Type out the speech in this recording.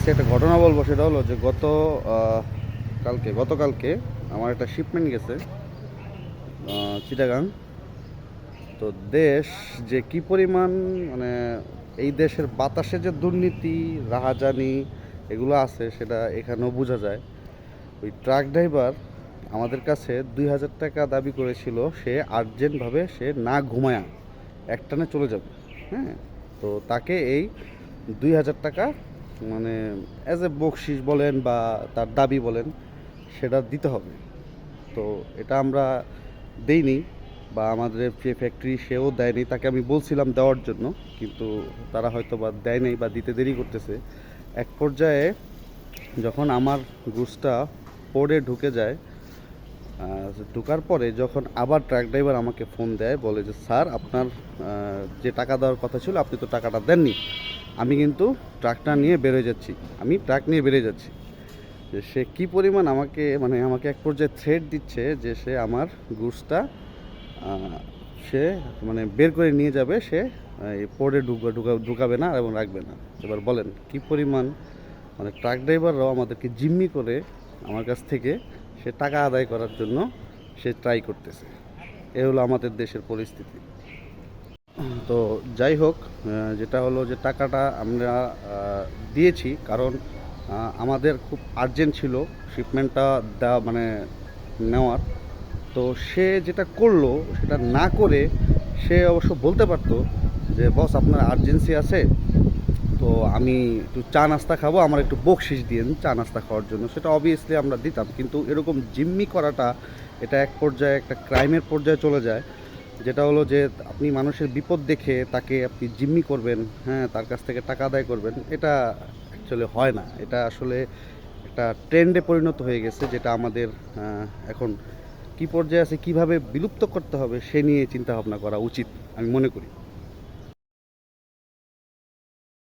আজকে একটা ঘটনা বলবো, সেটা হলো যে গতকালকে আমার একটা শিপমেন্ট গেছে চিটাগাং। তো দেশ যে কি পরিমাণ, মানে এই দেশের বাতাসে যে দুর্নীতি, রাহাজানি এগুলো আছে সেটা এখানেও বোঝা যায়। ওই ট্রাক ড্রাইভার আমাদের কাছে 2,000 টাকা দাবি করেছিল, সে আর্জেন্টভাবে সে না ঘুমায়া একটানে চলে যাবে। হ্যাঁ, তো তাকে এই 2,000 টাকা মানে অ্যাজ এ বকশিস বলেন বা তার দাবি বলেন, সেটা দিতে হবে। তো এটা আমরা দেইনি, বা আমাদের যে ফ্যাক্টরি সেও দেয়নি। তাকে আমি বলছিলাম দেওয়ার জন্য, কিন্তু তারা হয়তো বা দেয় নাই বা দিতে দেরি করতেছে। এক পর্যায়ে যখন আমার গুডসটা পোর্টে ঢুকে যায়, ঢোকার পরে যখন আবার ট্রাক ড্রাইভার আমাকে ফোন দেয়, বলে যে স্যার আপনার যে টাকা দেওয়ার কথা ছিল আপনি তো টাকাটা দেননি, আমি কিন্তু ট্রাকটা নিয়ে বেরোয় যাচ্ছি, আমি ট্রাক নিয়ে বেরিয়ে যাচ্ছি। যে সে কী পরিমাণ আমাকে এক পর্যায়ে থ্রেট দিচ্ছে যে সে আমার গুডসটা সে বের করে নিয়ে যাবে, সে এই পোর্টে ঢুকাবে না এবং রাখবে না। এবার বলেন কী পরিমাণ, ট্রাক ড্রাইভাররাও আমাদেরকে জিম্মি করে আমার কাছ থেকে সে টাকা আদায় করার জন্য সে ট্রাই করতেছে। এ হলো আমাদের দেশের পরিস্থিতি। তো যাই হোক, যেটা হলো যে টাকাটা আমরা দিয়েছি, কারণ আমাদের খুব আর্জেন্ট ছিল শিপমেন্টটা দেওয়া, নেওয়ার। তো সে যেটা করলো সেটা না করে সে অবশ্য বলতে পারতো যে বস আপনার আর্জেন্সি আছে, তো আমি একটু চা নাস্তা খাবো, আমার একটু বকশিস দিন চা নাস্তা খাওয়ার জন্য, সেটা অবভিয়াসলি আমরা দিতাম। কিন্তু এরকম জিম্মি করাটা, এটা এক পর্যায়ে একটা ক্রাইমের পর্যায়ে চলে যায়। যেটা হলো যে আপনি মানুষের বিপদ দেখে তাকে আপনি জিম্মি করবেন, হ্যাঁ, তার কাছ থেকে টাকা আদায় করবেন, এটা অ্যাকচুয়ালি হয় না। এটা আসলে একটা ট্রেন্ডে পরিণত হয়ে গেছে, যেটা আমাদের এখন কী পর্যায়ে আছে, কীভাবে বিলুপ্ত করতে হবে সে নিয়ে চিন্তা ভাবনা করা উচিত আমি মনে করি।